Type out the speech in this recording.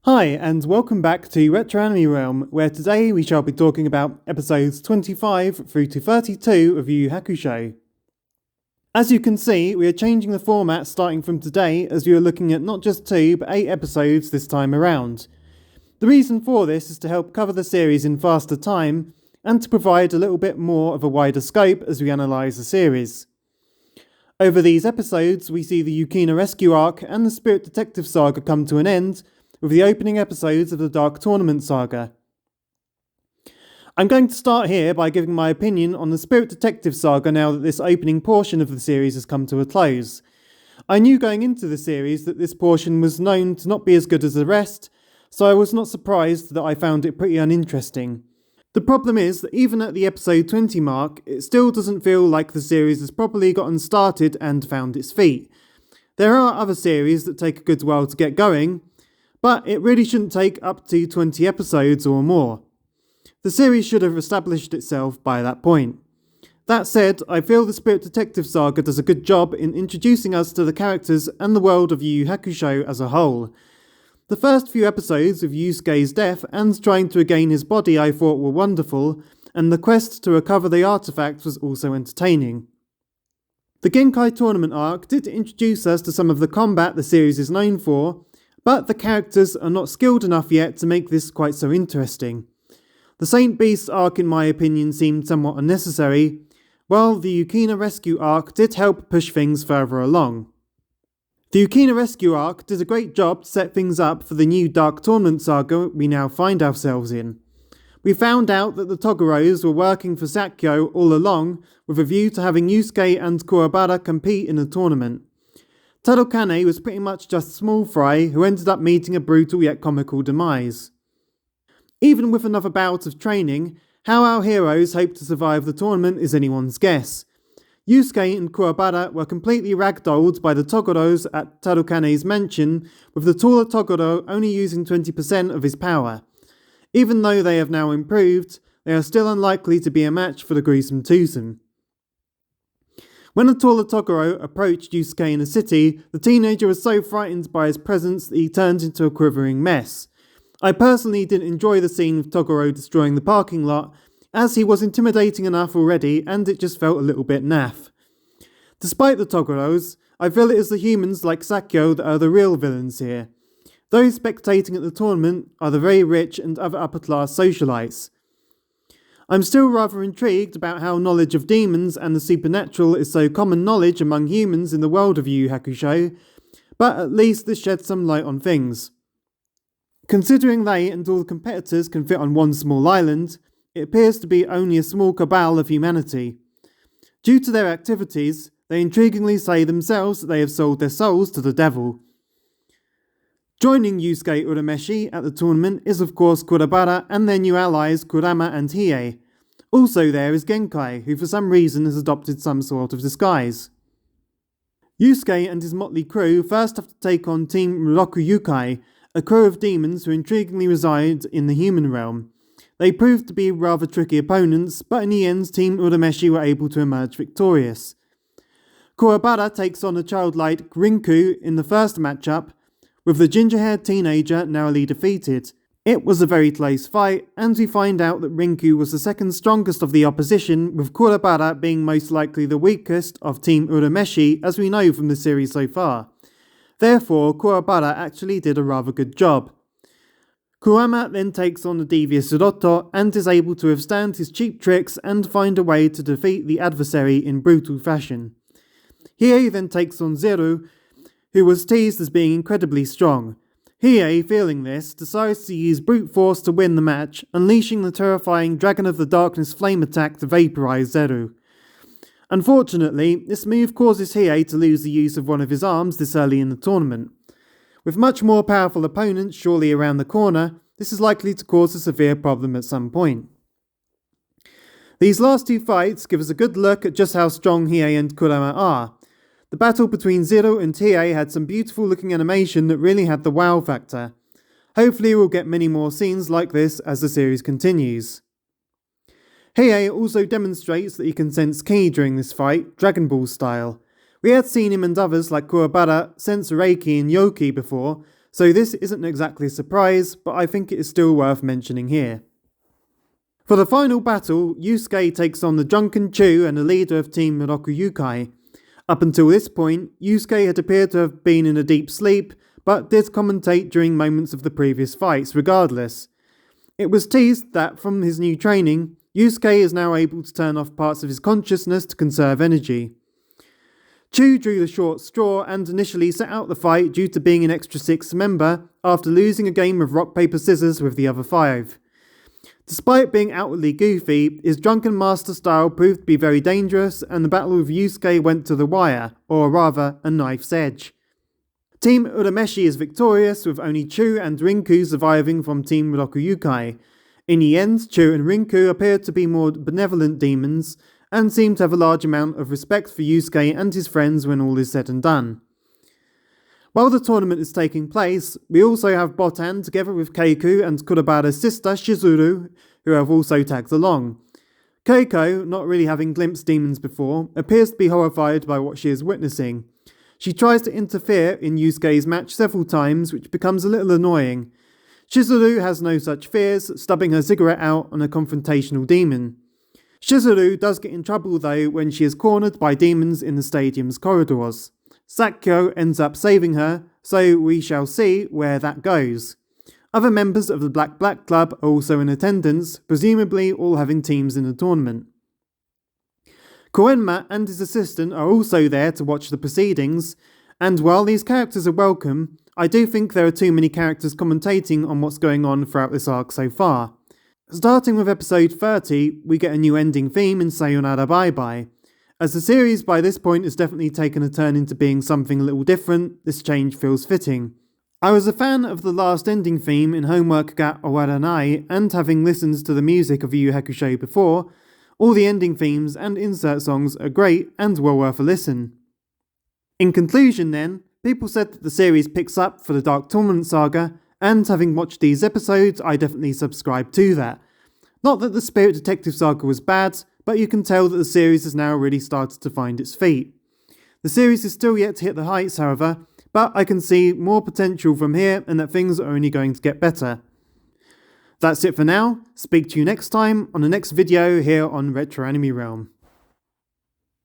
Hi, and welcome back to Retro Anime Realm, where today we shall be talking about episodes 25 through to 32 of Yu Yu Hakusho. As you can see, we are changing the format starting from today, as we are looking at not just 2 but 8 episodes this time around. The reason for this is to help cover the series in faster time, and to provide a little bit more of a wider scope as we analyse the series. Over these episodes, we see the Yukina Rescue Arc and the Spirit Detective Saga come to an end, with the opening episodes of the Dark Tournament Saga. I'm going to start here by giving my opinion on the Spirit Detective Saga now that this opening portion of the series has come to a close. I knew going into the series that this portion was known to not be as good as the rest, so I was not surprised that I found it pretty uninteresting. The problem is that even at the episode 20 mark, it still doesn't feel like the series has properly gotten started and found its feet. There are other series that take a good while to get going, but it really shouldn't take up to 20 episodes or more. The series should have established itself by that point. That said, I feel the Spirit Detective Saga does a good job in introducing us to the characters and the world of Yu Yu Hakusho as a whole. The first few episodes of Yusuke's death and trying to regain his body I thought were wonderful, and the quest to recover the artifact was also entertaining. The Genkai Tournament arc did introduce us to some of the combat the series is known for, but the characters are not skilled enough yet to make this quite so interesting. The Saint Beast arc in my opinion seemed somewhat unnecessary, while the Yukina Rescue arc did help push things further along. The Yukina Rescue arc did a great job to set things up for the new Dark Tournament Saga we now find ourselves in. We found out that the Togoros were working for Sakyo all along, with a view to having Yusuke and Kuwabara compete in the tournament. Tadokane was pretty much just small fry who ended up meeting a brutal yet comical demise. Even with another bout of training, how our heroes hope to survive the tournament is anyone's guess. Yusuke and Kuwabara were completely ragdolled by the Togoros at Tadokane's mansion, with the taller Togoro only using 20% of his power. Even though they have now improved, they are still unlikely to be a match for the gruesome twosome. When the taller Togoro approached Yusuke in the city, the teenager was so frightened by his presence that he turned into a quivering mess. I personally didn't enjoy the scene of Togoro destroying the parking lot, as he was intimidating enough already and it just felt a little bit naff. Despite the Togoros, I feel it is the humans like Sakyo that are the real villains here. Those spectating at the tournament are the very rich and other upper class socialites. I'm still rather intrigued about how knowledge of demons and the supernatural is so common knowledge among humans in the world of Yu Yu Hakusho, but at least this sheds some light on things. Considering they and all the competitors can fit on one small island, it appears to be only a small cabal of humanity. Due to their activities, they intriguingly say themselves that they have sold their souls to the devil. Joining Yusuke Urameshi at the tournament is of course Kuwabara and their new allies Kurama and Hiei. Also there is Genkai, who for some reason has adopted some sort of disguise. Yusuke and his motley crew first have to take on Team Rokuyukai, a crew of demons who intriguingly reside in the human realm. They proved to be rather tricky opponents, but in the end Team Urameshi were able to emerge victorious. Kuwabara takes on a childlike Rinku in the first matchup, with the ginger-haired teenager narrowly defeated. It was a very close fight, and we find out that Rinku was the second strongest of the opposition, with Kuwabara being most likely the weakest of Team Urameshi, as we know from the series so far. Therefore, Kuwabara actually did a rather good job. Kurama then takes on the devious Hiroto and is able to withstand his cheap tricks and find a way to defeat the adversary in brutal fashion. Hiei then takes on Zeru, who was teased as being incredibly strong. Hiei, feeling this, decides to use brute force to win the match, unleashing the terrifying Dragon of the Darkness flame attack to vaporize Zeru. Unfortunately, this move causes Hiei to lose the use of one of his arms this early in the tournament. With much more powerful opponents surely around the corner, this is likely to cause a severe problem at some point. These last two fights give us a good look at just how strong Hiei and Kurama are. The battle between Zero and Hiei had some beautiful looking animation that really had the wow factor. Hopefully we'll get many more scenes like this as the series continues. Hiei also demonstrates that he can sense ki during this fight, Dragon Ball style. We had seen him and others like Kuwabara sense Reiki and Yoki before, so this isn't exactly a surprise, but I think it is still worth mentioning here. For the final battle, Yusuke takes on the drunken Chu and the leader of Team Ryukyu. Up until this point, Yusuke had appeared to have been in a deep sleep, but did commentate during moments of the previous fights regardless. It was teased that from his new training, Yusuke is now able to turn off parts of his consciousness to conserve energy. Chu drew the short straw and initially set out the fight due to being an extra 6th member after losing a game of rock paper scissors with the other 5. Despite being outwardly goofy, his drunken master style proved to be very dangerous and the battle with Yusuke went to the wire, or rather a knife's edge. Team Urameshi is victorious with only Chu and Rinku surviving from Team Ryukyu. In the end, Chu and Rinku appeared to be more benevolent demons and seem to have a large amount of respect for Yusuke and his friends when all is said and done. While the tournament is taking place, we also have Botan together with Keiku and Kurobada's sister Shizuru, who have also tagged along. Keiko, not really having glimpsed demons before, appears to be horrified by what she is witnessing. She tries to interfere in Yusuke's match several times, which becomes a little annoying. Shizuru has no such fears, stubbing her cigarette out on a confrontational demon. Shizuru does get in trouble though when she is cornered by demons in the stadium's corridors. Sakyo ends up saving her, so we shall see where that goes. Other members of the Black Club are also in attendance, presumably all having teams in the tournament. Koenma and his assistant are also there to watch the proceedings, and while these characters are welcome, I do think there are too many characters commentating on what's going on throughout this arc so far. Starting with episode 30, we get a new ending theme in Sayonara Bye Bye. As the series by this point has definitely taken a turn into being something a little different, this change feels fitting. I was a fan of the last ending theme in Homework ga Owaranai, and having listened to the music of Yu Yu Hakusho before, all the ending themes and insert songs are great and well worth a listen. In conclusion then, people said that the series picks up for the Dark Tournament Saga, and having watched these episodes, I definitely subscribe to that. Not that the Spirit Detective Saga was bad, but you can tell that the series has now really started to find its feet. The series is still yet to hit the heights, however, but I can see more potential from here and that things are only going to get better. That's it for now. Speak to you next time on the next video here on Retro Anime Realm.